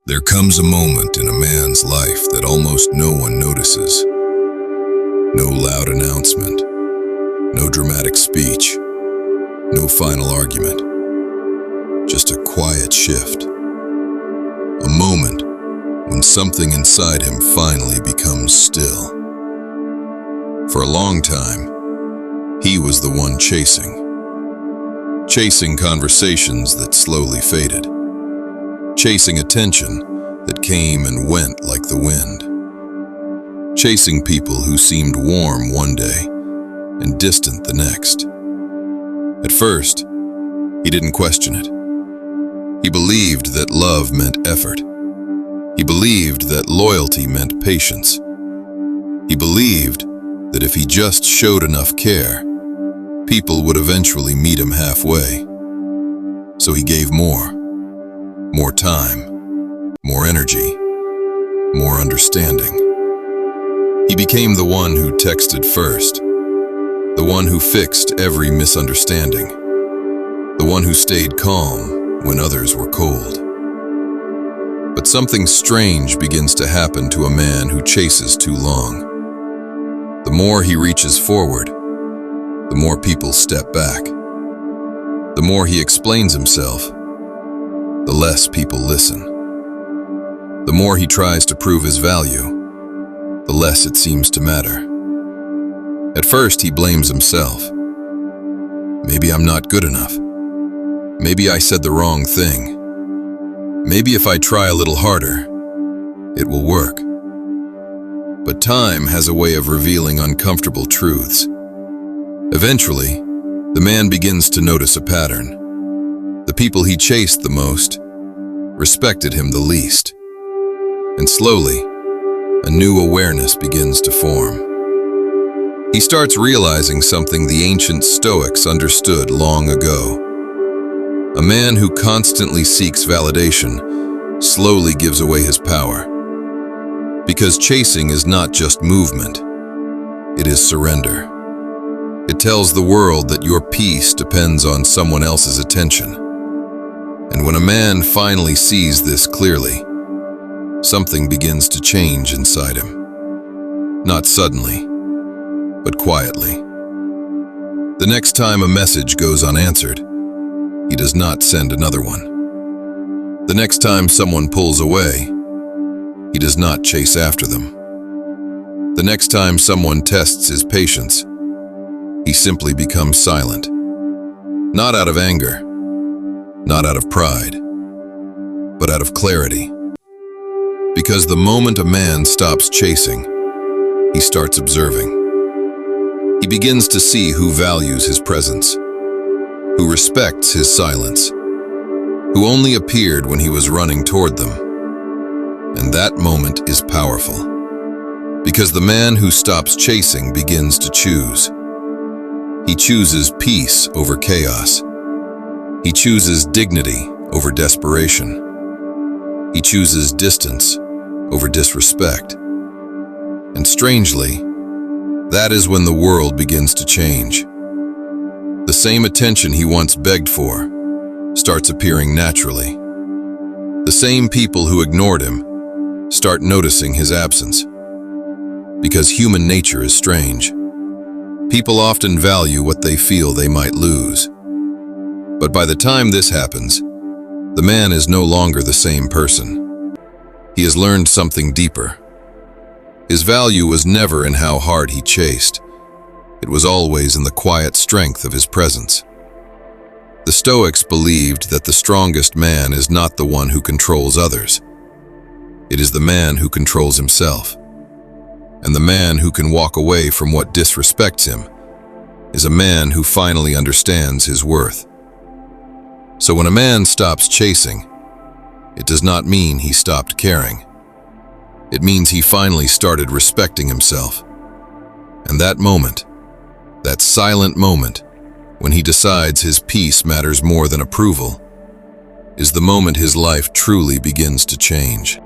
There comes a moment in a man's life that almost no one notices. No loud announcement, no dramatic speech, no final argument. Just a quiet shift. A moment when something inside him finally becomes still. For a long time, he was the one chasing conversations that slowly faded, chasing attention that came and went like the wind, chasing people who seemed warm one day and distant the next. At first, he didn't question it. He believed that love meant effort. He believed that loyalty meant patience. He believed that if he just showed enough care, people would eventually meet him halfway. So he gave more time, more energy, more understanding. He became the one who texted first, the one who fixed every misunderstanding, the one who stayed calm when others were cold. But something strange begins to happen to a man who chases too long. The more he reaches forward, the more people step back. The more he explains himself, the less people listen. The more he tries to prove his value, the less it seems to matter. At first, he blames himself. Maybe I'm not good enough. Maybe I said the wrong thing. Maybe if I try a little harder, it will work. But time has a way of revealing uncomfortable truths. Eventually, the man begins to notice a pattern. The people he chased the most respected him the least. And slowly, a new awareness begins to form. He starts realizing something the ancient Stoics understood long ago. A man who constantly seeks validation slowly gives away his power. Because chasing is not just movement, it is surrender. It tells the world that your peace depends on someone else's attention. And when a man finally sees this clearly, something begins to change inside him. Not suddenly, but quietly. The next time a message goes unanswered, he does not send another one. The next time someone pulls away, he does not chase after them. The next time someone tests his patience, he simply becomes silent. Not out of anger, not out of pride, but out of clarity. Because the moment a man stops chasing, he starts observing. He begins to see who values his presence, who respects his silence, who only appeared when he was running toward them. And that moment is powerful, because the man who stops chasing begins to choose. He chooses peace over chaos. He chooses dignity over desperation. He chooses distance over disrespect. And strangely, that is when the world begins to change. The same attention he once begged for starts appearing naturally. The same people who ignored him start noticing his absence. Because human nature is strange. People often value what they feel they might lose. But by the time this happens, the man is no longer the same person. He has learned something deeper. His value was never in how hard he chased. It was always in the quiet strength of his presence. The Stoics believed that the strongest man is not the one who controls others. It is the man who controls himself. And the man who can walk away from what disrespects him is a man who finally understands his worth. So when a man stops chasing, it does not mean he stopped caring. It means he finally started respecting himself. And that moment, that silent moment, when he decides his peace matters more than approval, is the moment his life truly begins to change.